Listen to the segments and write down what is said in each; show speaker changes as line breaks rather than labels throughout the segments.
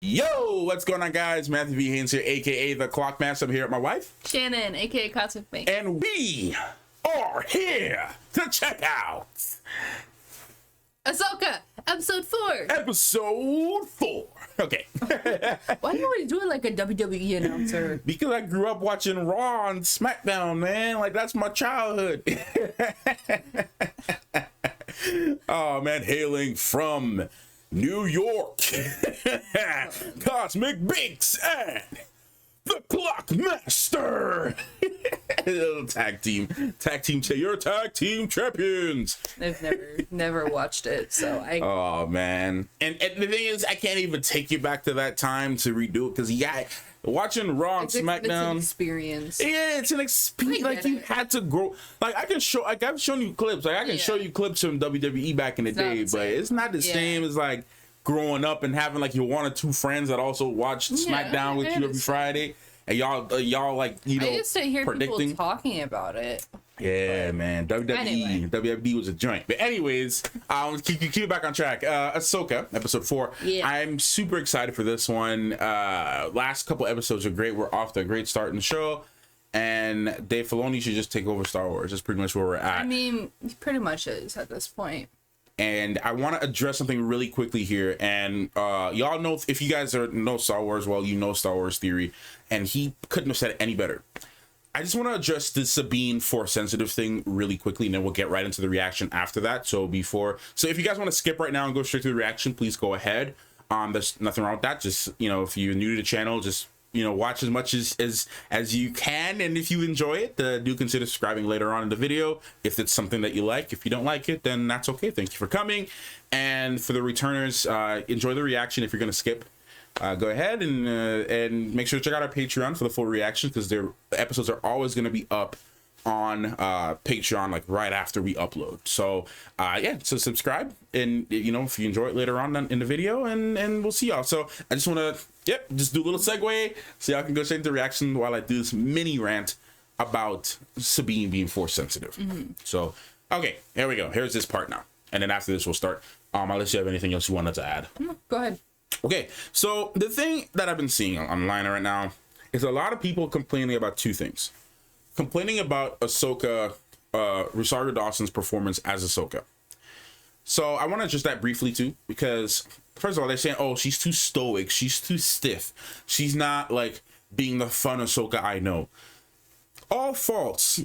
Yo, what's going on, guys? Matthew V. Haynes here, aka the Clockmaster. I'm here with my wife,
Shannon, aka Cosmic Mate.
and we are here to check out
Ahsoka, episode 4.
episode 4. Okay.
Why do you always do it like a WWE announcer?
Because I grew up watching Raw and SmackDown, man. Like, that's my childhood. Oh, man, hailing from New York, Cosmic Binks and the Clockmaster. Tag team, you're tag team champions.
I've never watched it, so I.
Oh man, and the thing is, I can't even take you back to that time to redo it because watching Raw and SmackDown,
it's an experience.
yeah, it's an experience. Like you had to grow. Like I've shown you clips. Like I can show you clips from WWE back in the day, but it's not the same as like growing up and having like your one or two friends that also watch SmackDown with you every Friday, and y'all like I
used to hear people talking about it.
Yeah, man. WWE was a joint. But anyways, keep it back on track. Ahsoka, episode 4. Yeah. I'm super excited for this one. Last couple episodes are great. We're off to a great start in the show. And Dave Filoni should just take over Star Wars. That's pretty much where we're at.
I mean, he pretty much is at this point.
And I want to address something really quickly here. And y'all know, if you guys know Star Wars, well, you know Star Wars theory. And he couldn't have said it any better. I just want to address the Sabine Force sensitive thing really quickly, and then we'll get right into the reaction after that. So if you guys want to skip right now and go straight to the reaction, please go ahead. There's nothing wrong with that. Just, if you're new to the channel, just, watch as much as you can. And if you enjoy it, do consider subscribing later on in the video if it's something that you like. If you don't like it, then that's okay. Thank you for coming. And for the returners, enjoy the reaction. If you're going to skip, go ahead and make sure to check out our Patreon for the full reaction, because their episodes are always going to be up on Patreon like right after we upload. So so subscribe, and if you enjoy it later on in the video, and we'll see y'all. So I just want to just do a little segue so y'all can go straight into the reaction while I do this mini rant about Sabine being force sensitive. So okay, here we go. Here's this part now, and then after this we'll start. Unless you have anything else you wanted to add.
Go ahead.
Okay, so the thing that I've been seeing online right now is a lot of people complaining about two things. Complaining about Ahsoka, Rosario Dawson's performance as Ahsoka. So I want to address that briefly too, because first of all, they're saying, oh, she's too stoic, she's too stiff, she's not like being the fun Ahsoka I know. All false.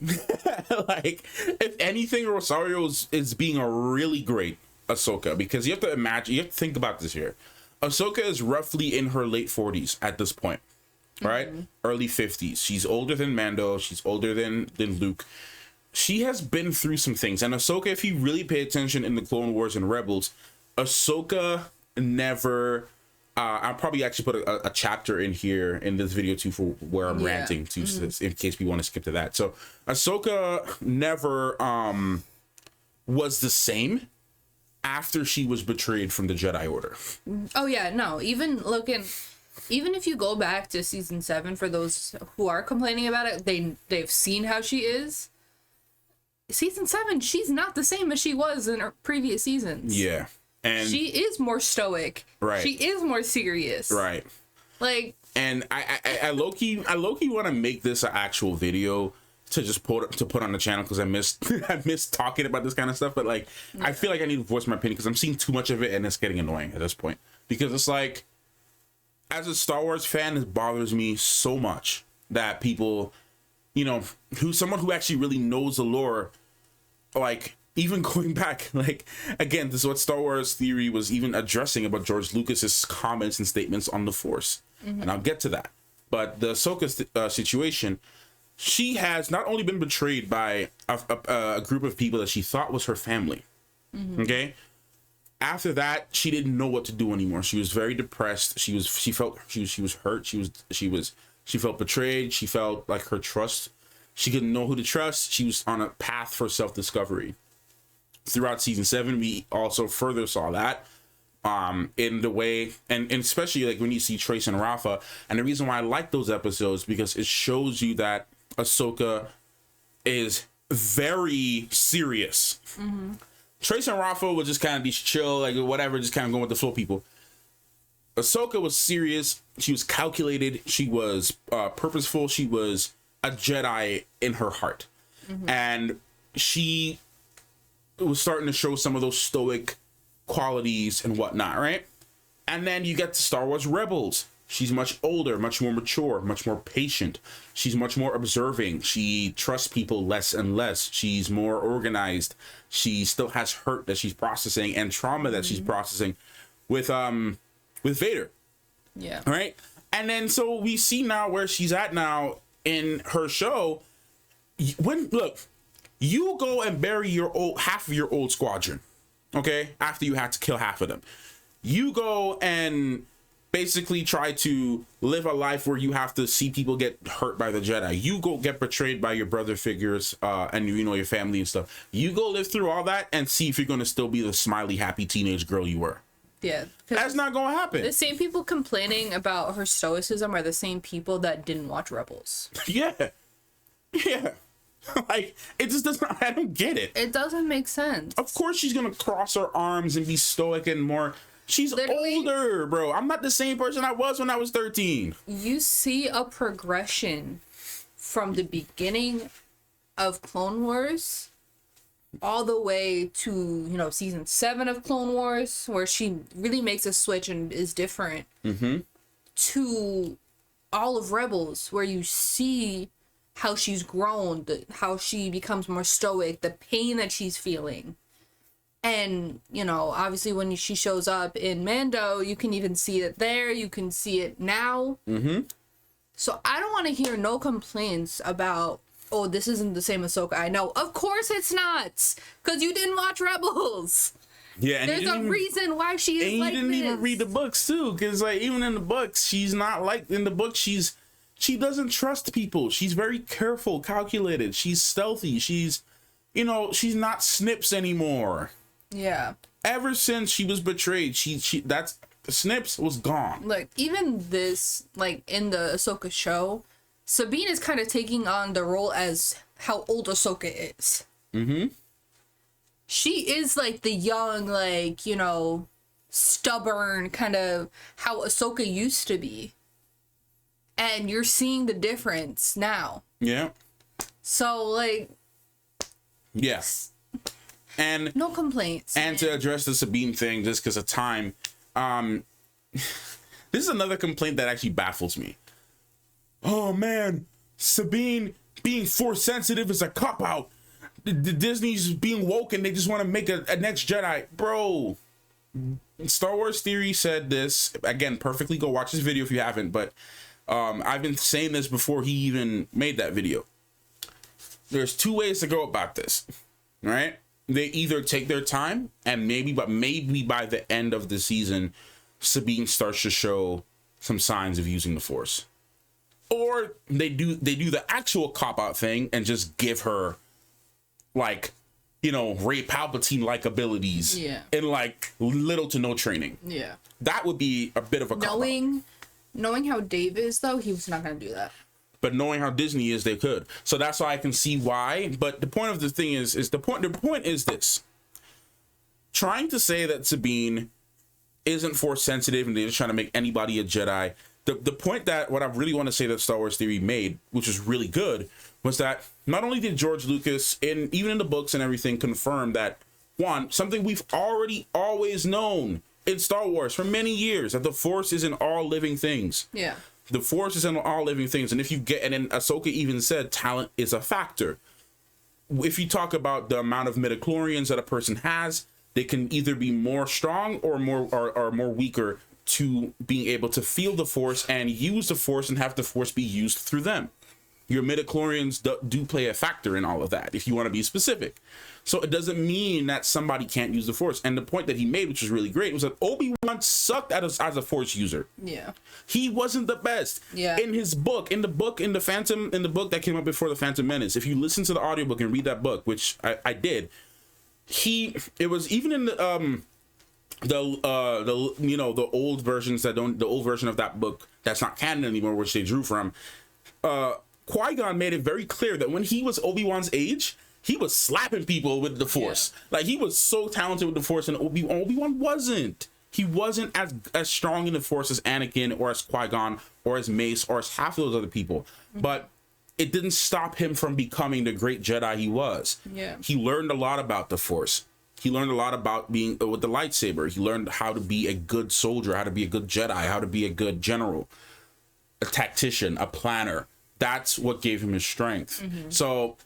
Like, if anything, Rosario is being a really great Ahsoka, because you have to think about this here. Ahsoka is roughly in her late 40s at this point, right? Early 50s. She's older than Mando. She's older than Luke. She has been through some things. And Ahsoka, if you really pay attention in the Clone Wars and Rebels, Ahsoka never... I'll probably actually put a chapter in here in this video too for where I'm ranting to, in case we want to skip to that. So Ahsoka never was the same after she was betrayed from the Jedi Order.
Oh yeah, no. Even if you go back to season 7, for those who are complaining about it, they've seen how she is. Season 7, she's not the same as she was in her previous seasons.
Yeah, and
she is more stoic.
Right.
She is more serious.
Right.
Like.
And I low key want to make this an actual video to just put on the channel, because I miss talking about this kind of stuff. But like, I feel like I need to voice my opinion because I'm seeing too much of it, and it's getting annoying at this point. Because it's like, as a Star Wars fan, it bothers me so much that people, someone who actually really knows the lore, like even going back, like again, this is what Star Wars theory was even addressing about George Lucas's comments and statements on the Force, and I'll get to that. But the Ahsoka situation. She has not only been betrayed by a group of people that she thought was her family. Okay. After that, she didn't know what to do anymore. She was very depressed. She felt hurt. She felt betrayed. She felt like her trust. She didn't know who to trust. She was on a path for self-discovery. Throughout season 7, we also further saw that. In the way, and especially like when you see Trace and Rafa. And the reason why I like those episodes, because it shows you that Ahsoka is very serious. Trace and Rafa will just kind of be chill, like whatever, just kind of going with the flow people. Ahsoka was serious. She was calculated. She was purposeful. She was a Jedi in her heart. And she was starting to show some of those stoic qualities and whatnot, right? And then you get to Star Wars Rebels. She's much older, much more mature, much more patient. She's much more observing. She trusts people less and less. She's more organized. She still has hurt that she's processing and trauma that she's processing with Vader.
Yeah.
All right. And then so we see now where she's at now in her show. Look, you go and bury half of your old squadron, okay? After you had to kill half of them. You go and basically try to live a life where you have to see people get hurt by the Jedi. You go get betrayed by your brother figures and your family and stuff. You go live through all that and see if you're going to still be the smiley, happy teenage girl you were.
Yeah.
That's not going to happen.
The same people complaining about her stoicism are the same people that didn't watch Rebels.
Yeah. Like, it just doesn't, I don't get it.
It doesn't make sense.
Of course she's going to cross her arms and be stoic and more. She's literally older, bro. I'm not the same person I was when I was 13.
You see a progression from the beginning of Clone Wars all the way to, season 7 of Clone Wars, where she really makes a switch and is different, to all of Rebels, where you see how she's grown, how she becomes more stoic, the pain that she's feeling. And, obviously when she shows up in Mando, you can even see it there. You can see it now. So I don't want to hear no complaints about, oh, this isn't the same Ahsoka I know. Of course it's not. Because you didn't watch Rebels.
Yeah, and
there's a reason why she is like this. And you didn't
even read the books, too. Because, even in the books, she's not like... In the book, she doesn't trust people. She's very careful, calculated. She's stealthy. She's not Snips anymore.
Yeah.
Ever since she was betrayed, that's Snips was gone.
Like, even this, in the Ahsoka show, Sabine is kind of taking on the role as how old Ahsoka is. She is, the young, stubborn, kind of how Ahsoka used to be. And you're seeing the difference now. Yeah. So,
yes. And
no complaints.
And to address the Sabine thing, just because of time, this is another complaint that actually baffles me. Oh man, Sabine being force sensitive is a cop out. Disney's being woke and they just want to make a next Jedi, bro. Star Wars Theory said this again perfectly. Go watch this video if you haven't. But I've been saying this before he even made that video. There's two ways to go about this, right? They either take their time and maybe by the end of the season, Sabine starts to show some signs of using the Force, or they do the actual cop-out thing and just give her Ray Palpatine-like abilities, and little to no training. Yeah, that would be a bit of a cop-out.
Knowing how Dave is, though, he was not going to do that.
But knowing how Disney is, they could. So that's why I can see why. But the point of the thing is the point is this. Trying to say that Sabine isn't force sensitive and they're just trying to make anybody a Jedi. The point that what I really want to say that Star Wars Theory made, which is really good, was that not only did George Lucas, even in the books and everything, confirm that, one, something we've always known in Star Wars for many years, that the Force is in all living things. Yeah. The Force is in all living things. And and then Ahsoka even said talent is a factor. If you talk about the amount of midichlorians that a person has, they can either be more strong or more weaker to being able to feel the Force and use the Force and have the Force be used through them. Your midichlorians do play a factor in all of that, if you want to be specific. So it doesn't mean that somebody can't use the Force. And the point that he made, which was really great, was that Obi-Wan sucked as a Force user. Yeah. He wasn't the best. Yeah. In his book, in the book that came up before the Phantom Menace, if you listen to the audiobook and read that book, which I did, it was even in the old versions the old version of that book that's not canon anymore, which they drew from, Qui-Gon made it very clear that when he was Obi-Wan's age, he was slapping people with the Force. Yeah. He was so talented with the Force, and Obi-Wan wasn't. he wasn't as strong in the Force as Anakin or as Qui-Gon or as Mace or as half of those other people. But it didn't stop him from becoming the great Jedi he was.
Yeah.
He learned a lot about the Force. He learned a lot about being with the lightsaber. He learned how to be a good soldier, how to be a good Jedi, how to be a good general, a tactician, a planner. That's what gave him his strength. So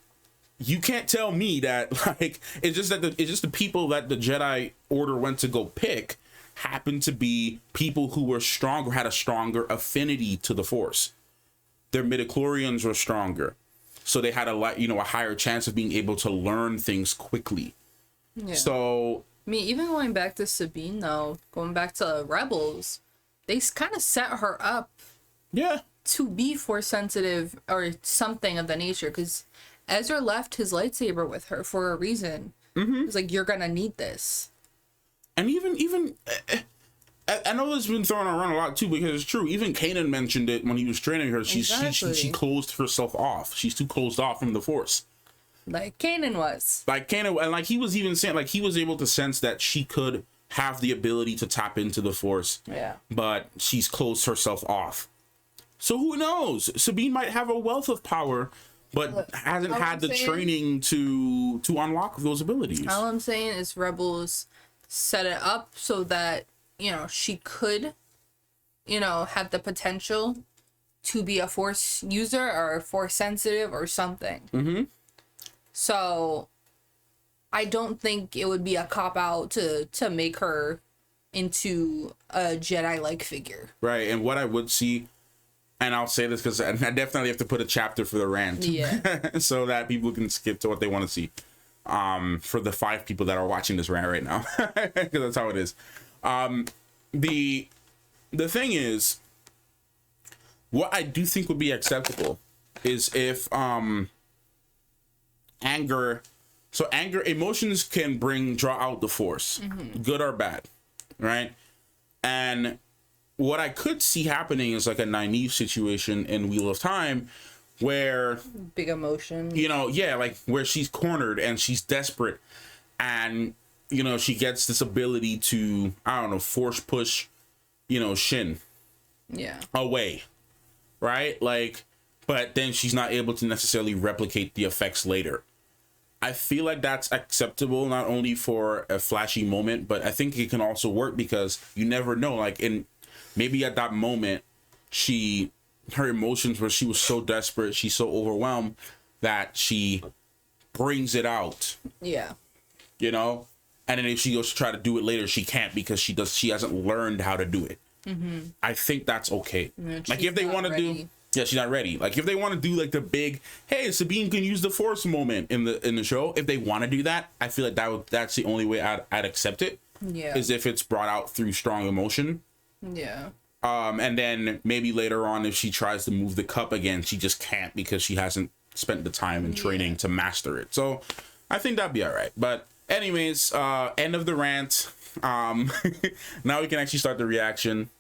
you can't tell me that, like, it's just the people that the Jedi Order went to go pick happened to be people who were stronger, had a stronger affinity to the Force. Their midichlorians were stronger, so they had a higher chance of being able to learn things quickly. Yeah. So,
I mean, even going back to Sabine, though, going back to Rebels, they kind of set her up, to be Force sensitive or something of the nature, because Ezra left his lightsaber with her for a reason. It's like, you're gonna need this.
And even I know this has been thrown around a lot too, because it's true. Even Kanan mentioned it when he was training her. She closed herself off. She's too closed off from the Force.
Like Kanan was.
And like he was even saying, like, he was able to sense that she could have the ability to tap into the Force. Yeah. But she's closed herself off. So who knows? Sabine might have a wealth of power, but hasn't had the training to unlock those abilities.
All I'm saying is Rebels set it up so that, you know, she could, you know, have the potential to be a Force user or Force sensitive or something. So I don't think it would be a cop-out to make her into a Jedi-like figure.
Right, and what I would see, and I'll say this because I definitely have to put a chapter for the rant. Yeah. So that people can skip to what they want to see. For the 5 people that are watching this rant right now. Because that's how it is. The thing is, what I do think would be acceptable is if emotions can draw out the Force, good or bad, right? And what I could see happening is like a Nynaeve situation in Wheel of Time, where
big emotion,
you know, like where she's cornered and she's desperate, and you know, she gets this ability to, I don't know, force push, you know, Shin away, right? Like, but then she's not able to necessarily replicate the effects later. I feel like that's acceptable, not only for a flashy moment, but I think it can also work because you never know. Like, maybe at that moment, her emotions where she was so desperate, she's so overwhelmed that she brings it out. Yeah. You know? And then if she goes to try to do it later, she can't because she hasn't learned how to do it. I think that's okay. Like if they want to do, she's not ready. Like if they want to do like the big, hey, Sabine can use the Force moment in the show. If they want to do that, I feel like that's the only way I'd accept it. Yeah. Is if it's brought out through strong emotion. Yeah. And then maybe later on, if she tries to move the cup again, she just can't because she hasn't spent the time and training to master it. So I think that'd be all right. But anyways, end of the rant. Now we can actually start the reaction.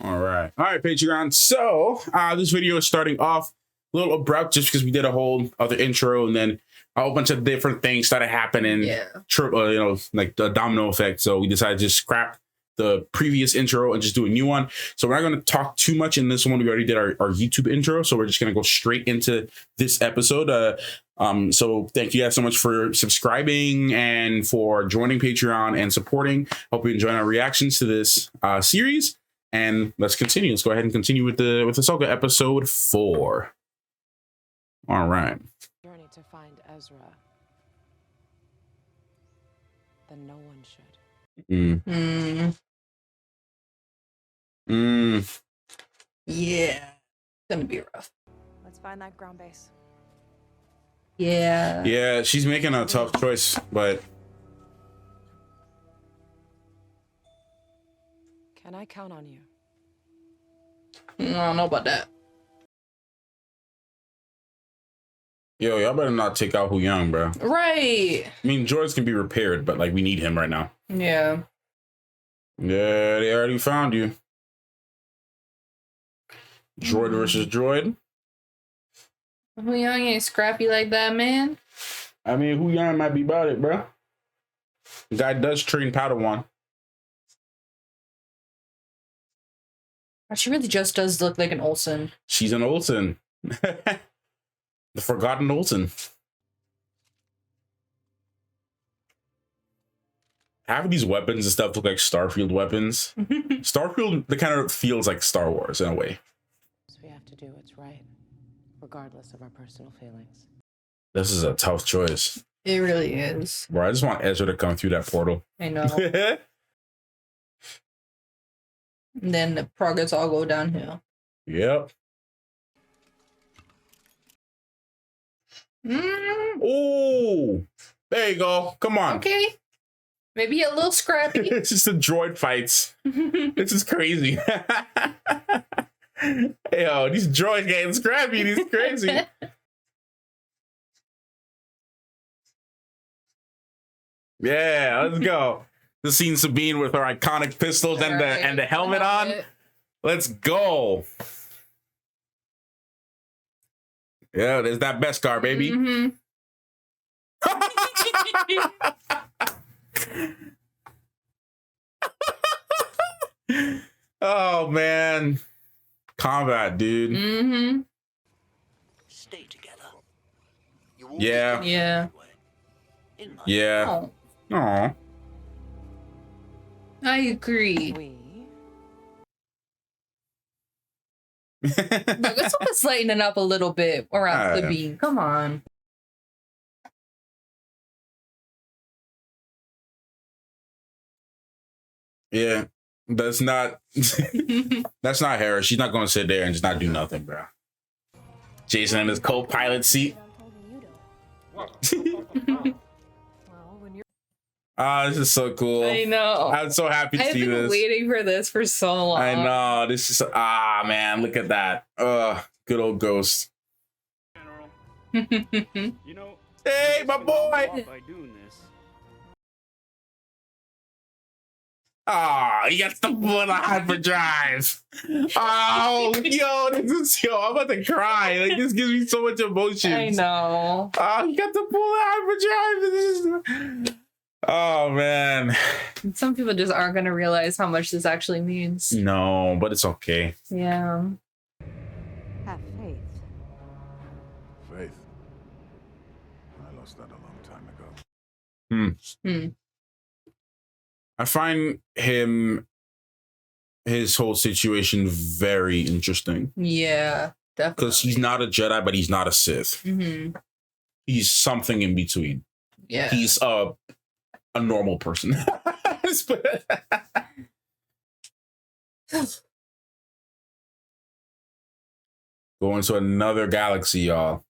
All right, Patreon. So this video is starting off a little abrupt just because we did a whole other intro and then a whole bunch of different things started happening. You know, like the domino effect. So we decided to just scrap the previous intro and just do a new one. So we're not going to talk too much in this one. We already did our YouTube intro, so we're just going to go straight into this episode. So thank you guys so much for subscribing and for joining Patreon and supporting. Hope you enjoy our reactions to this series. And let's continue. Let's go ahead and continue with Ahsoka episode 4. All right.
Journey to find Ezra. Then no one should.
Yeah. It's gonna be rough.
Let's find that ground base.
Yeah.
Yeah, she's making a tough choice, but
Can I count on you?
I don't know about that.
Yo, y'all better not take out Huyang, bro.
Right.
I mean, droids can be repaired, but like we need him right now.
Yeah.
Yeah, they already found you. Droid versus droid.
Huyang ain't scrappy like that, man.
I mean, Huyang might be about it, bro. The guy does train Padawan.
She really just does look like an Olsen.
She's an Olsen. The forgotten Olsen. Half of these weapons and stuff look like Starfield weapons. Starfield, the kind of feels like Star Wars in a way.
So we have to do what's right, regardless of our personal feelings.
This is a tough choice.
It really is.
Bro, I just want Ezra to come through that portal.
I know. And then the progress all go downhill.
Yep. Oh, there you go. Come on.
Okay. Maybe a little scrappy.
It's just the droid fights. This is crazy. Yo, these droids getting scrappy. These crazy. Yeah, let's go. Just seeing Sabine with her iconic pistols and the helmet on. Let's go. Yeah, there's that Beskar, baby.
Mm-hmm.
Oh man, combat, dude.
Mm-hmm.
Stay together.
Yeah.
Yeah.
Yeah.
Oh,
Aw.
I agree.
We
Look, let's hope it's lightening up a little bit around
Yeah.
Sabine. Come on.
Yeah. That's not that's not Hera. She's not gonna sit there and just not do nothing, bro. Jason in his co-pilot seat.
well, when you're
Ah, this is so cool.
I know.
I'm so happy to
I've
see
been
this.
waiting for this for so long.
I know. This is man, look at that. Good old Ghost.
You know,
Hey, my boy.
by doing this.
He gets the full hyperdrive. Oh, I'm about to cry. Like, this gives me so much emotion.
I know.
Oh, he got the full hyperdrive. Oh man.
Some people just aren't going to realize how much this actually means.
No, but it's okay.
Yeah.
have faith.
Faith. I lost that a long time ago.
I find his whole situation very interesting
Yeah. Definitely.
because he's not a Jedi, but he's not a Sith.
Mm-hmm.
He's something in between.
Yeah.
He's a normal person. Going to another galaxy, y'all.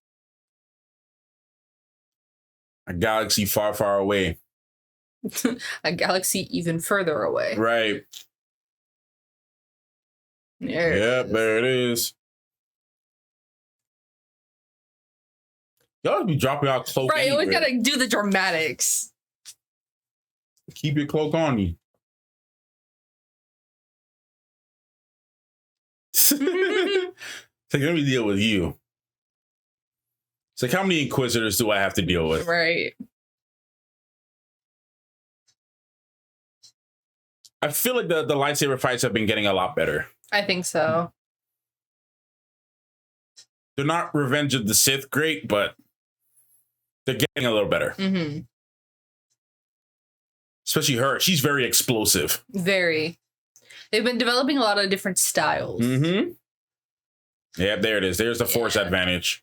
A galaxy far, far away.
A galaxy even further away.
Right.
There it
Yep,
is.
there it is. Y'all be dropping out cloak.
Right, you always
anywhere.
gotta do the dramatics.
Keep your cloak on you. It's like, let me deal with you. It's like, how many Inquisitors do I have to deal with?
Right.
I feel like the lightsaber fights have been getting a lot better.
I think so.
They're not Revenge of the Sith great, but they're getting a little better.
Mm-hmm.
Especially her. She's very explosive.
Very. They've been developing a lot of different styles.
Mm-hmm. Yeah, there it is. There's the Force
Yeah.
advantage.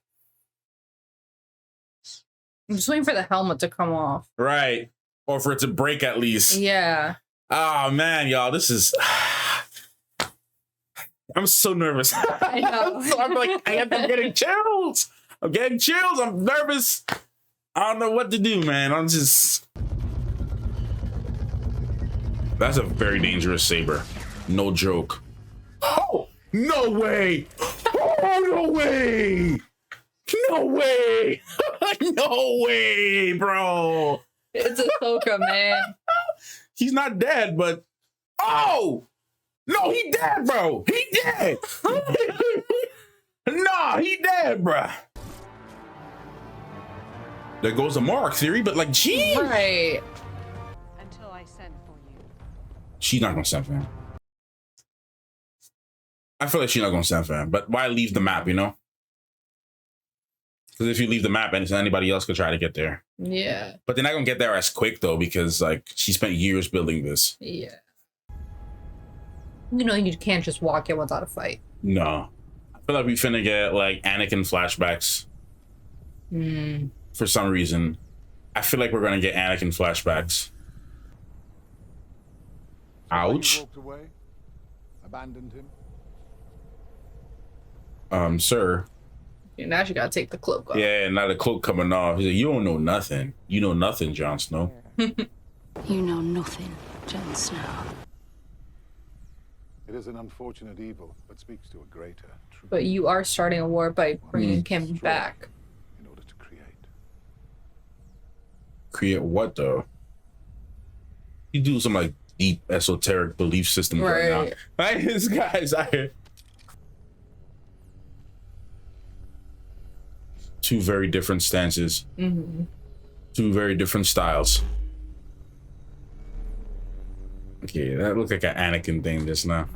I'm just waiting for the helmet to come off.
Right. Or for it to break at least.
Yeah.
Oh, man, y'all. This is... I'm so nervous.
I know.
I'm like, I'm getting chills. I'm getting chills. I'm nervous. I don't know what to do, man. I'm just... That's a very dangerous saber. No joke. Oh, no way. Oh, no way. No way. No way, bro.
It's Ahsoka, man.
He's not dead, but... Oh! No, he dead, bro. He dead. No, he dead, bro. There goes the Mark theory, but like, gee.
Right.
Until I send for you.
She's not gonna stop him. I feel like she's not gonna stand for him. But why leave the map, you know? Because if you leave the map, anybody else could try to get there.
Yeah.
But they're not gonna get there as quick though, because like she spent years building this.
Yeah. You know, you can't just walk in without a fight.
No. I feel like we finna get like Anakin flashbacks. For some reason. I feel like we're gonna get Anakin flashbacks. Ouch.
You walked away? Abandoned
Sir.
him?
Now you gotta take the cloak off.
Yeah, now the cloak coming off. He's like, you don't know nothing. You know nothing, Jon Snow.
You know nothing, Jon Snow.
It is an unfortunate evil, but speaks to a greater truth.
But you are starting a war by bringing him back.
In order to create.
Create what though? You do some like deep esoteric belief system right now. Right, this guy's out here. Two very different stances. Two very different styles. Okay, that looked like an Anakin thing just now.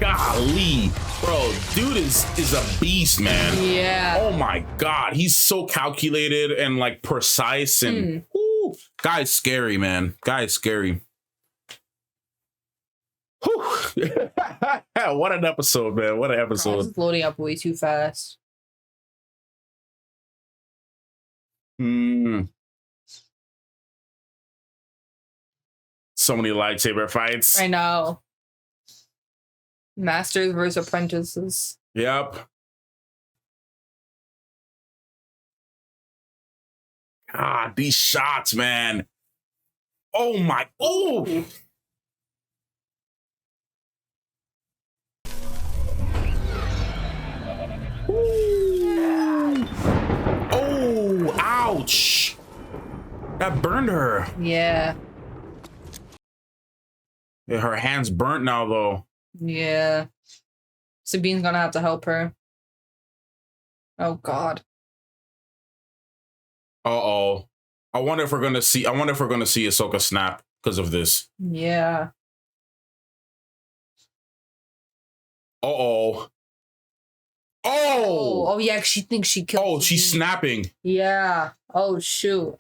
Golly, bro, dude is a beast, man.
Yeah.
Oh my god, he's so calculated and like precise and guy's scary, man. Guy's scary. Whew. What an episode, man. What an episode.
This is loading up way too fast.
So many lightsaber fights.
I know. Masters versus apprentices.
Yep. God, these shots, man. Oh my. Oh. Oh, ouch. That burned her.
Yeah.
Yeah, her hand's burnt now, though.
Yeah. Sabine's gonna have to help her. Oh God.
Uh-oh. I wonder if we're gonna see Ahsoka snap because of this.
Yeah.
Uh-oh.
Oh yeah, she thinks she killed.
Oh, she's snapping.
Yeah. Oh shoot.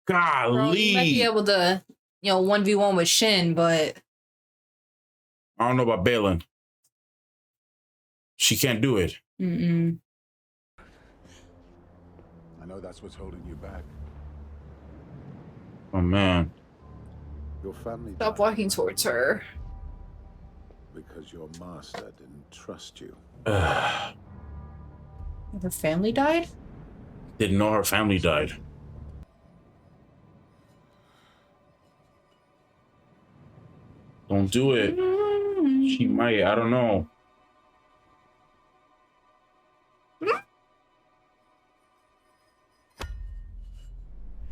Golly.
Bro, you might be able to, 1v1 with Shin, but
I don't know about Baylan. She can't do it.
I
I know that's what's holding you back.
Oh man.
Your family
Stop
died
walking towards her.
because your master didn't trust you.
Her family died?
Didn't know her family died. Don't do it. She might. I don't know.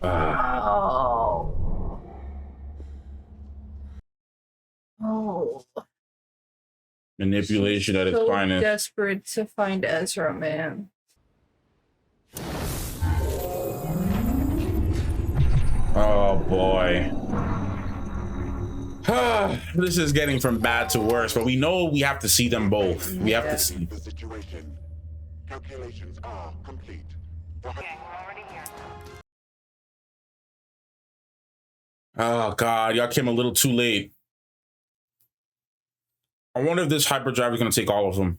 Oh. Oh.
Manipulation at its
So
finest.
desperate to find Ezra, man.
Oh boy. This is getting from bad to worse, but we know we have to see them both. We have to see.
The situation. Calculations are complete.
Oh god, y'all came a little too late. I wonder if this hyperdrive is gonna take all of them.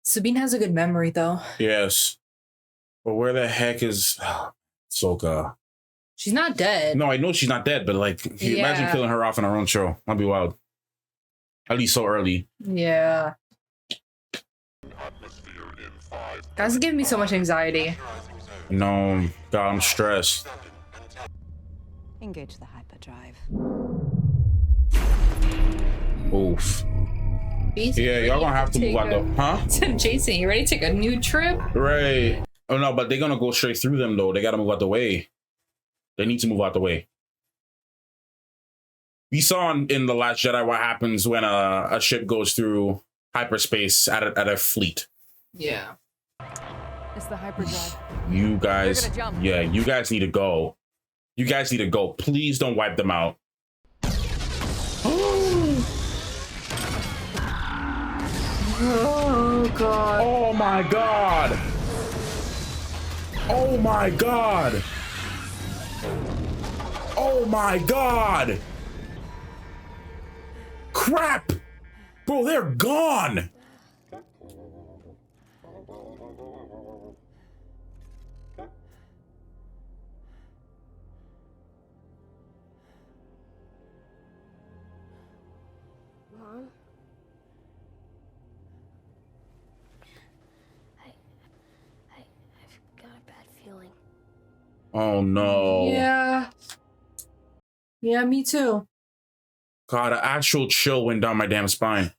Sabine has a good memory, though.
Yes. But where the heck is Ahsoka?
She's not dead.
No, I know she's not dead, but like, imagine killing her off in her own show. That'd be wild. At least so early.
Yeah. Guys, giving me so much anxiety.
No, God, I'm stressed.
Engage the hyperdrive.
Oof.
Jason,
Yeah, y'all gonna have to move out the, huh?
Jason, you ready to take a new trip?
Right. Oh no, but they're gonna go straight through them though. They gotta move out the way. They need to move out the way. We saw in The Last Jedi what happens when a ship goes through hyperspace at a fleet.
Yeah.
It's the hyperdrive.
You guys,
jump.
yeah, you guys need to go. You guys need to go. Please don't wipe them out.
Oh god.
Oh my god. Oh my god. Oh my god. Crap. Bro, they're gone.
Mom? I've got a bad feeling.
Oh no.
Yeah. Yeah, me too.
God, an actual chill went down my damn spine.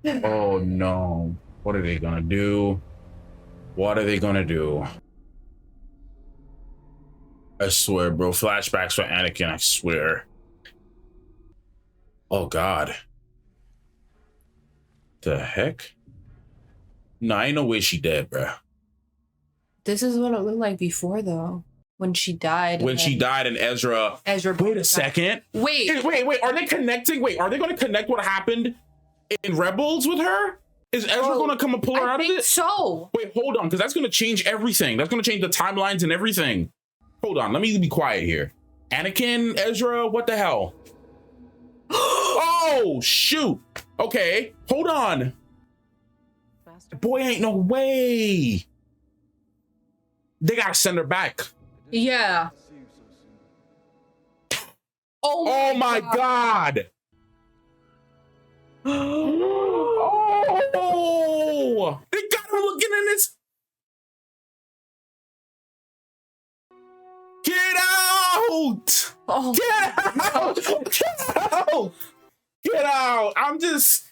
Oh no. What are they gonna do? What are they gonna do? I swear, bro. Flashbacks for Anakin, I swear. Oh god. The heck? No, ain't no way she dead, bro.
This is what it looked like before, though. When she died.
When she died and Ezra... Wait a second.
Wait.
Are they connecting? Wait, are they going to connect what happened in Rebels with her? Is Ezra going to come and pull her out of it?
So.
Wait, hold on, because that's going to change everything. That's going to change the timelines and everything. Hold on, let me be quiet here. Anakin, Ezra, what the hell? Oh, shoot. Okay, hold on. Boy, ain't no way. They got to send her back.
Yeah.
Oh my god. Oh, they got him looking in this. Get out!
Oh.
Get out! Get out! Get out! I'm just.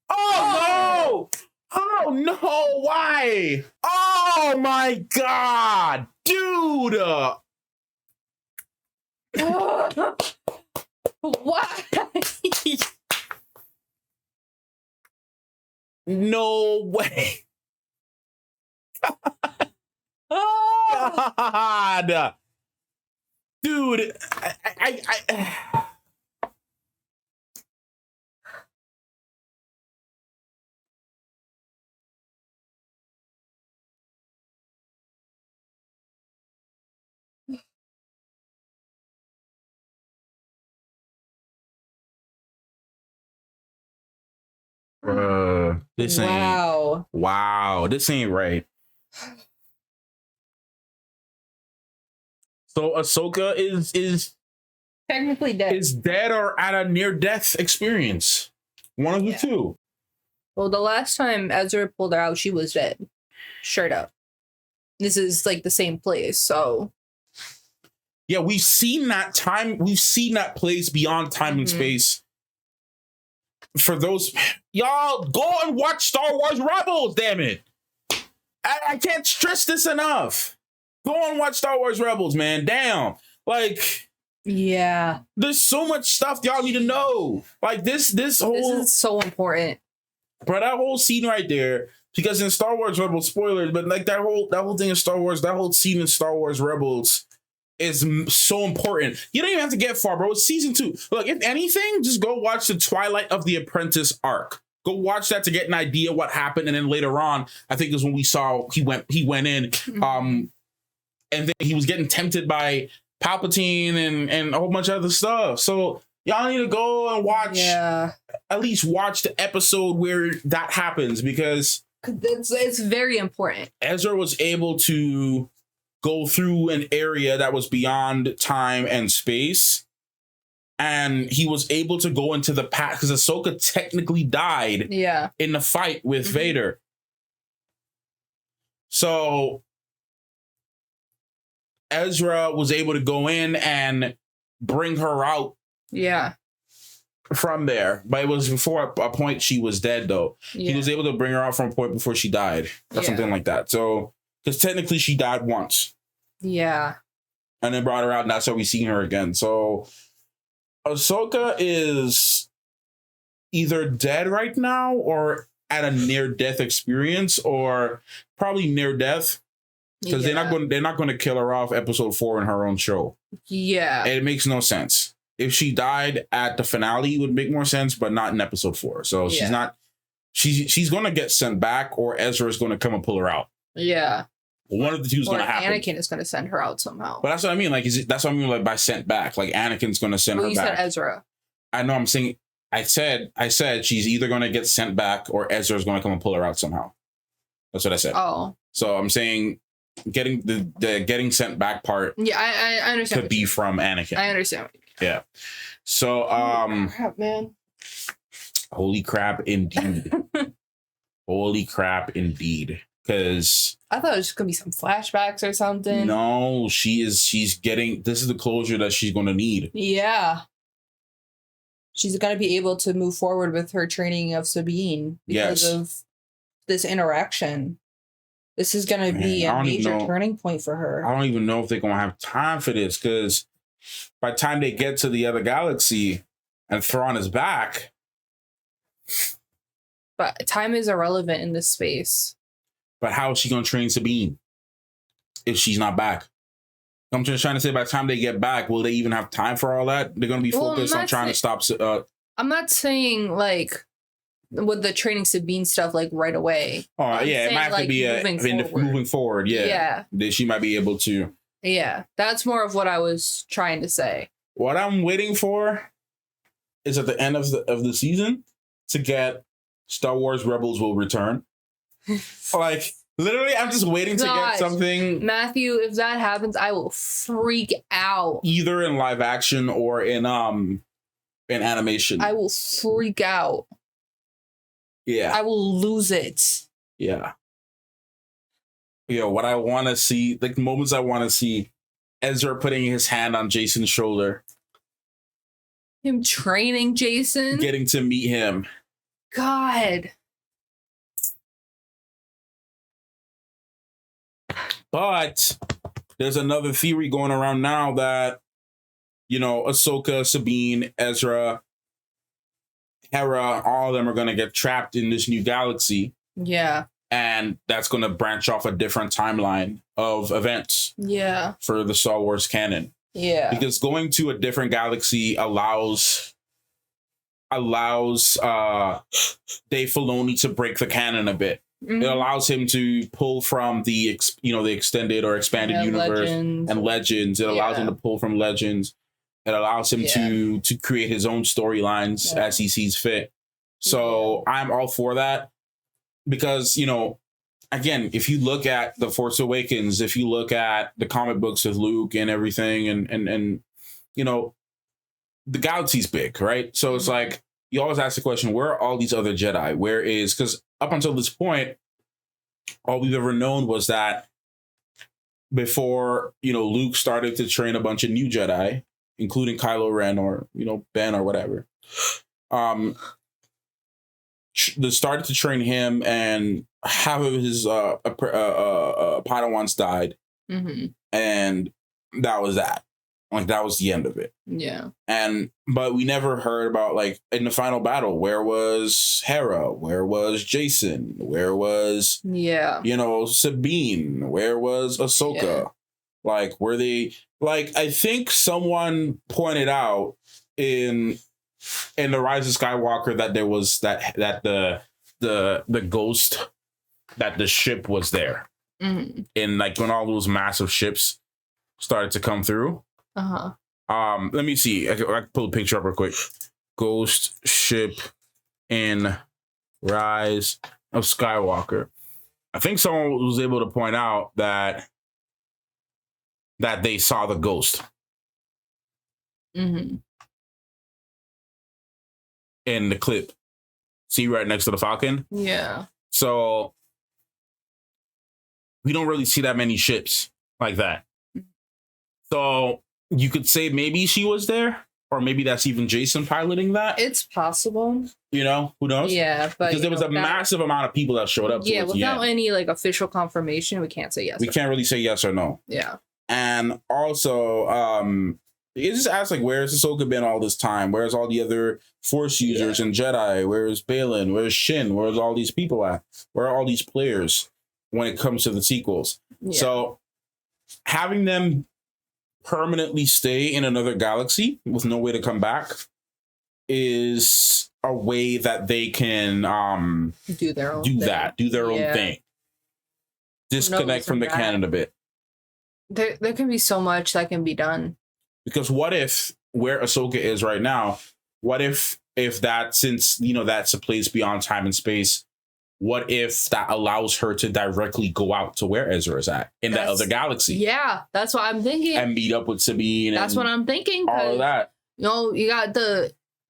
Oh no! Oh no! Why? Oh my god, dude!
Why?
No way! God, dude! I this ain't wow, this ain't right. So Ahsoka is
technically dead.
Is dead or at a near death experience. One of the two.
Well, the last time Ezra pulled her out, she was dead. Straight up. This is like the same place, so
yeah, we've seen that time. We've seen that place beyond time and space. For those, y'all go and watch Star Wars Rebels, damn it. I can't stress this enough. Go and watch Star Wars Rebels, man. Damn. Like,
yeah.
There's so much stuff y'all need to know. Like this whole...
This is so important.
Bro, that whole scene right there, because in Star Wars Rebels, spoilers, but like that whole thing in Star Wars, that whole scene in Star Wars Rebels is so important. You don't even have to get far, bro. It's season 2. Look, if anything, just go watch the Twilight of the Apprentice arc. Go watch that to get an idea what happened, and then later on, I think is when we saw he went in, and then he was getting tempted by Palpatine and a whole bunch of other stuff. So y'all need to go and watch.
Yeah.
At least watch the episode where that happens, because
it's very important.
Ezra was able to go through an area that was beyond time and space, and he was able to go into the past because Ahsoka technically died in the fight with Vader. So Ezra was able to go in and bring her out
Yeah.
from there. But it was before a point she was dead, though.
Yeah.
He was able to bring her out from a point before she died, or something like that. So, because technically she died once.
Yeah.
And then brought her out, and that's how we seen her again. So, Ahsoka is either dead right now or at a near-death experience, or probably near-death. Because they're not going to kill her off episode 4 in her own show.
Yeah.
It makes no sense. If she died at the finale, it would make more sense, but not in episode 4. So she's not. She's going to get sent back, or Ezra is going to come and pull her out.
Yeah.
One of the two is going to happen.
Anakin is going to send her out somehow.
But that's what I mean. Like, that's what I mean. Like, by sent back, like Anakin's going to send her back.
You said Ezra.
I know. I'm saying. I said she's either going to get sent back, or Ezra's going to come and pull her out somehow. That's what I said.
Oh.
So I'm saying, getting the getting sent back part.
Yeah, I understand.
Could be from Anakin.
I understand.
Yeah. So
crap, man.
Holy crap indeed. Holy crap indeed. Because
I thought it was just gonna be some flashbacks or something.
No, she's getting, this is the closure that she's gonna need.
Yeah. She's gonna be able to move forward with her training of Sabine because of this interaction. This is gonna be a major turning point for her.
I don't even know if they're gonna have time for this, because by the time they get to the other galaxy and Thrawn is back.
But time is irrelevant in this space.
But how is she going to train Sabine if she's not back? I'm just trying to say, by the time they get back, will they even have time for all that? They're going to be focused on trying to stop.
I'm not saying like with the training Sabine stuff like right away.
Oh, yeah, it might have to be moving forward. Yeah. She might be able to.
Yeah, that's more of what I was trying to say.
What I'm waiting for is at the end of the season to get Star Wars Rebels Will Return. Like, literally, I'm just waiting to get something.
Matthew, if that happens, I will freak out.
Either in live action or in animation.
I will freak out.
Yeah.
I will lose it.
Yeah. Yeah, what I want to see, like moments I want to see, Ezra putting his hand on Jason's shoulder.
Him training Jason.
Getting to meet him.
God.
But there's another theory going around now that, you know, Ahsoka, Sabine, Ezra, Hera, all of them are going to get trapped in this new galaxy.
Yeah.
And that's going to branch off a different timeline of events.
Yeah.
For the Star Wars canon.
Yeah.
Because going to a different galaxy allows Dave Filoni to break the canon a bit. Mm-hmm. It allows him to pull from the extended or expanded universe and Legends. It allows him to pull from Legends. It allows him to create his own storylines as he sees fit. So I'm all for that. Because, you know, again, if you look at The Force Awakens, if you look at the comic books with Luke and everything, and you know, the galaxy's big, right? So it's like, you always ask the question, where are all these other Jedi? Where is, because up until this point, all we've ever known was that before, you know, Luke started to train a bunch of new Jedi, including Kylo Ren or, you know, Ben or whatever. They started to train him, and half of his Padawans died, and that was that. Like, that was the end of it.
Yeah.
But we never heard about, like, in the final battle, where was Hera? Where was Jason? Where was, you know, Sabine? Where was Ahsoka? Yeah. Like, were they, like, I think someone pointed out in The Rise of Skywalker that there was that the ghost, that the ship was there. Mm-hmm. And, like, when all those massive ships started to come through. Let me see. I can pull a picture up real quick. Ghost ship in Rise of Skywalker. I think someone was able to point out that they saw the ghost. In the clip. See, right next to the Falcon?
Yeah.
So we don't really see that many ships like that. So you could say maybe she was there, or maybe that's even Jason piloting that.
It's possible.
You know, who knows?
Yeah, but
because there was a massive amount of people that showed up.
Yeah, without
any
any like official confirmation, we can't say yes.
We can't really say yes or no.
Yeah,
and also, it just asks like, where's Ahsoka been all this time? Where's all the other Force users and Jedi? Where's Baylan? Where's Shin? Where's all these people at? Where are all these players when it comes to the sequels? Yeah. So having them permanently stay in another galaxy with no way to come back is a way that they can
do their own
thing. Disconnect from the canon a bit.
There can be so much that can be done.
Because what if where Ahsoka is right now, what if that, since that's a place beyond time and space, what if that allows her to directly go out to where Ezra is at in that other galaxy?
Yeah, that's what I'm thinking.
And meet up with Sabine.
That's what I'm thinking.
All of that.
You got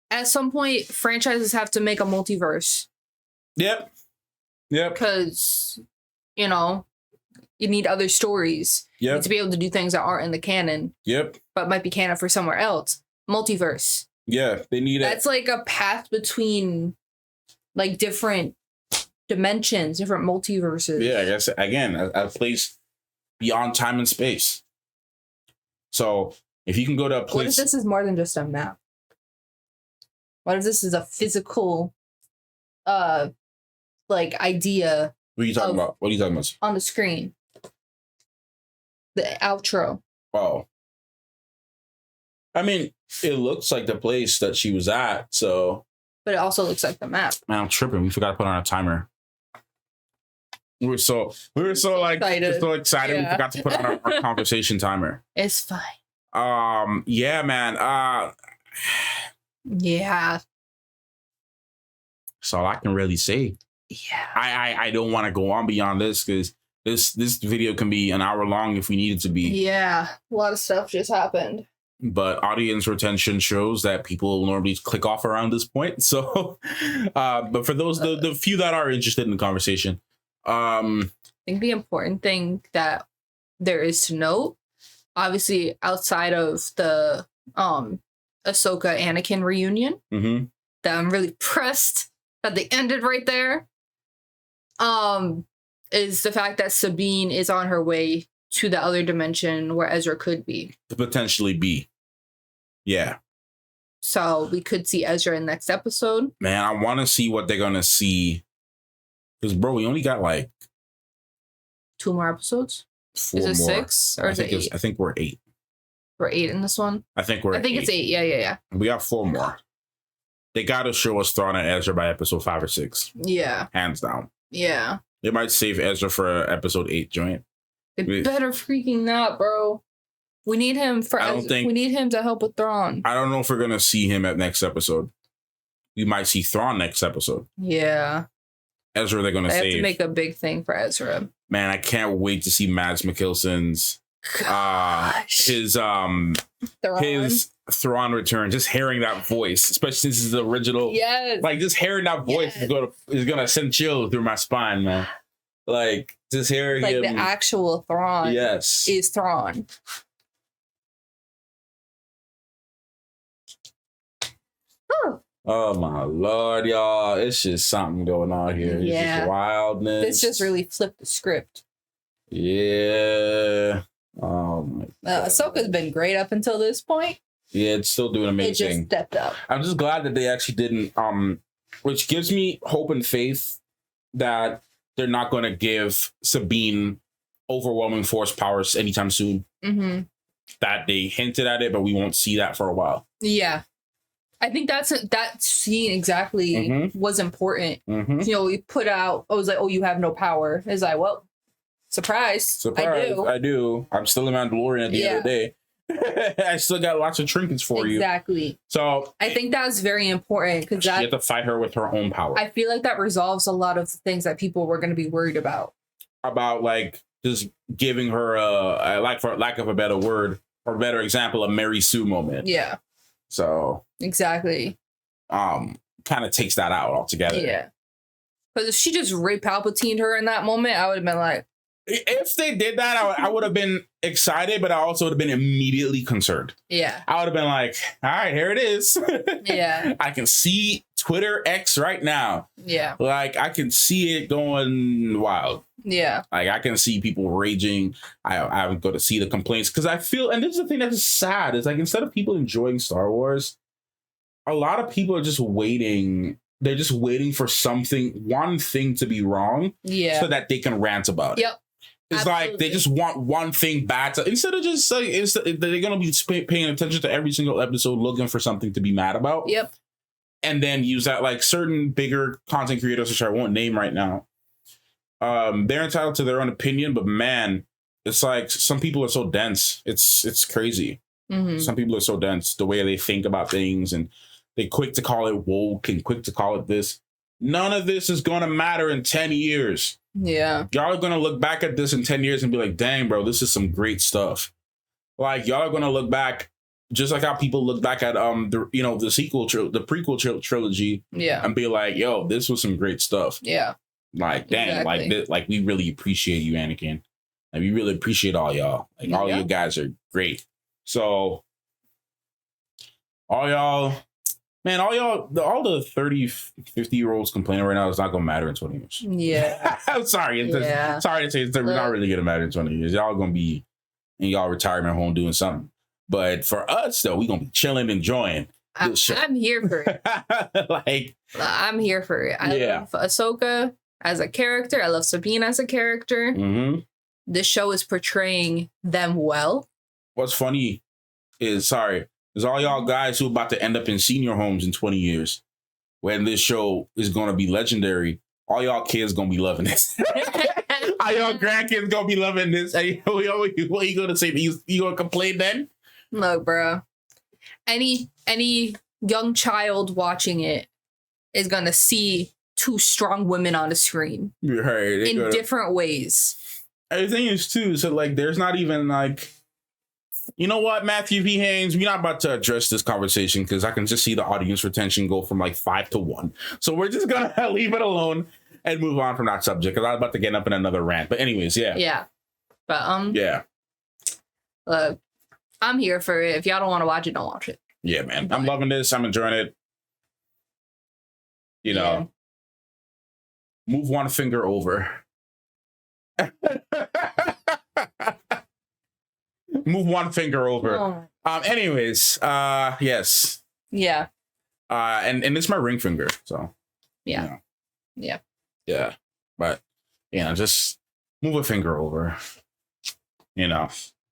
at some point, franchises have to make a multiverse.
Yep.
Because, you need other stories.
Yep.
You need to be able to do things that aren't in the canon.
Yep.
But might be canon for somewhere else. Multiverse.
Yeah, they need it.
That's like a path between like different dimensions, different multiverses.
Yeah, I guess again, a place beyond time and space. So if you can go to a place.
What if this is more than just a map? What if this is a physical like idea?
What are you talking about? What are you talking about?
On the screen. The outro.
Oh. I mean, it looks like the place that she was at, so.
But it also looks like the map.
Man, I'm tripping. We forgot to put on a timer. We were so excited.
Yeah.
We forgot to put on our conversation timer.
It's fine.
Yeah, man.
Yeah.
That's all I can really say.
Yeah.
I don't want to go on beyond this because this video can be an hour long if we need it to be.
Yeah. A lot of stuff just happened.
But audience retention shows that people normally click off around this point. So, but for those, the few that are interested in the conversation,
I think the important thing that there is to note, obviously outside of the Ahsoka Anakin reunion, that I'm really pressed that they ended right there, is the fact that Sabine is on her way to the other dimension where Ezra could be.
To potentially be. Yeah.
So we could see Ezra in the next episode.
Man, I want to see what they're going to see. Because, bro, we only got like
2 more episodes.
4
is it
more.
6 or is it 8?
I think we're 8.
We're 8 in this one.
I think
it's 8. Yeah.
We got 4 more. They got to show us Thrawn and Ezra by episode 5 or 6.
Yeah.
Hands down.
Yeah.
They might save Ezra for episode 8 joint.
They better freaking not, bro. We need him we need him to help with Thrawn.
I don't know if we're gonna see him at next episode. We might see Thrawn next episode.
Yeah.
Ezra, they're gonna save.
They have to make a big thing for Ezra.
Man, I can't wait to see Mads Mikkelsen's his Thrawn return. Just hearing that voice, especially since it's the original.
Yes.
Like just hearing that voice is gonna send chills through my spine, man. Like just hearing him.
The actual Thrawn.
Yes.
Is Thrawn.
Oh my Lord, y'all. It's just something going on here. It's just wildness.
This just really flipped the script.
Yeah. Oh my God.
Ahsoka's been great up until this point.
Yeah, it's still doing amazing.
It just stepped up.
I'm just glad that they actually didn't, which gives me hope and faith that they're not going to give Sabine overwhelming force powers anytime soon. Mm-hmm. That they hinted at it, but we won't see that for a while.
Yeah. I think that scene exactly was important. Mm-hmm. We put out, I was like, oh, you have no power. It's like, well, surprise. I do. I'm still a Mandalorian at the end of the day. I still got lots of trinkets for you. Exactly. So I think that's very important because you have to fight her with her own power. I feel like that resolves a lot of things that people were going to be worried about. About like just giving her for lack of a better word or a better example, a Mary Sue moment. Yeah. So exactly. Kind of takes that out altogether. Yeah. Because if she just raped Palpatine her in that moment, I would have been like,
If they did that, I would have been excited, but I also would have been immediately concerned.
Yeah.
I would have been like, all right, here it is.
Yeah.
I can see Twitter X right now.
Yeah.
Like, I can see it going wild.
Yeah.
Like, I can see people raging. I would go to see the complaints because I feel, and this is the thing that's sad, is like, instead of people enjoying Star Wars, a lot of people are just waiting. They're just waiting for one thing to be wrong, so that they can rant about it.
Yep.
It's
Absolutely.
like they just want one thing bad to, instead of just like, they're gonna be paying attention to every single episode, looking for something to be mad about.
Yep.
And then use that, like certain bigger content creators, which I won't name right now. They're entitled to their own opinion, but man, it's like some people are so dense. It's crazy.
Mm-hmm.
Some people are so dense, the way they think about things, and they quick to call it woke and quick to call it this. None of this is going to matter in 10 years.
Yeah.
Y'all are going to look back at this in 10 years and be like, dang, bro, this is some great stuff. Like, y'all are going to look back just like how people look back at the sequel, the prequel trilogy, and be like, yo, this was some great stuff.
Yeah.
Like, dang,
Exactly.
like we really appreciate you, Anakin. Like, we really appreciate all y'all. Like, all you guys are great. So, all y'all, man, all the 30, 50-year-olds complaining right now, it's not going to matter in 20 years.
Yeah.
I'm sorry. Sorry to say it's not really going to matter in 20 years. Y'all going to be in y'all retirement home doing something. But for us, though, we going to be chilling, enjoying this show.
I'm here for it. I'm here for it. I love Ahsoka as a character. I love Sabine as a character.
Mm-hmm.
This show is portraying them well.
What's funny is all y'all guys who are about to end up in senior homes in 20 years, when this show is going to be legendary, all y'all kids going to be loving this. All y'all grandkids going to be loving this. Hey, what are you going to say? You going to complain then?
Look, bro. Any young child watching it is going to see two strong women on the screen.
Right.
In different ways.
The thing is, too, so, like, there's not even, like, you know what, Matthew P. Haynes, we're not about to address this conversation because I can just see the audience retention go from, like, 5 to 1. So we're just going to leave it alone and move on from that subject because I'm about to get up in another rant. But anyways, yeah.
Yeah. But,
yeah.
Look, I'm here for it. If y'all don't want to watch it, don't watch it.
Yeah, man. I'm loving this. I'm enjoying it. You know, move one finger over. Move one finger over. Anyways, yes.
Yeah.
And it's my ring finger, so.
Yeah.
You know.
Yeah.
Yeah. But, just move a finger over.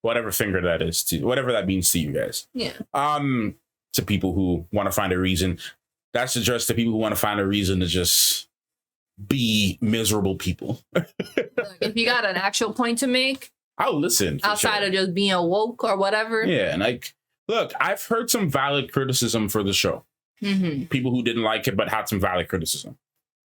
Whatever finger that is to whatever that means to you guys.
Yeah.
To people who want to find a reason. That's addressed to people who want to find a reason to just be miserable people.
Look, if you got an actual point to make,
I'll listen.
Outside of just being woke or whatever.
Yeah, and look, I've heard some valid criticism for the show.
Mm-hmm.
People who didn't like it but had some valid criticism.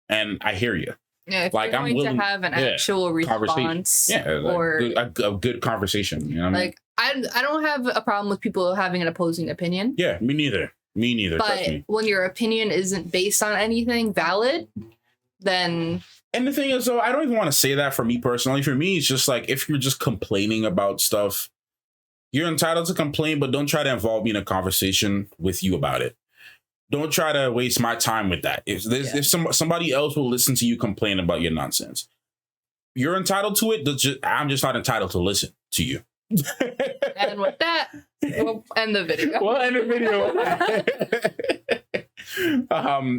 And I hear you.
Yeah, if you're going to have an actual response or
a good conversation. You know what
I mean? I don't have a problem with people having an opposing opinion.
Yeah, me neither.
But when your opinion isn't based on anything valid, then...
And the thing is, though, I don't even want to say that for me personally. For me, it's just like, if you're just complaining about stuff, you're entitled to complain, but don't try to involve me in a conversation with you about it. Don't try to waste my time with that. If somebody else will listen to you complain about your nonsense, you're entitled to it. I'm just not entitled to listen to you.
And with that, we'll end the video.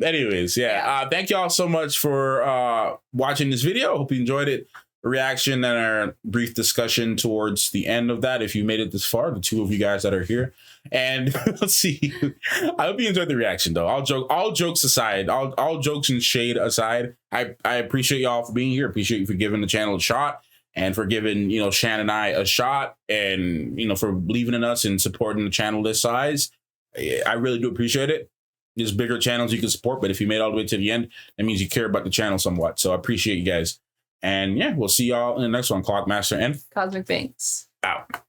Anyways, thank y'all so much for watching this video. Hope you enjoyed it. Reaction and our brief discussion towards the end of that. If you made it this far, the two of you guys that are here, and let's see. I hope you enjoyed the reaction, though. All jokes aside, all jokes and shade aside, I appreciate y'all for being here. Appreciate you for giving the channel a shot and for giving Shan and I a shot, and for believing in us and supporting the channel this size. I really do appreciate it. There's bigger channels you can support, but if you made it all the way to the end, that means you care about the channel somewhat. So I appreciate you guys. And we'll see y'all in the next one. Clockmaster and
Cosmic Banks.
Out.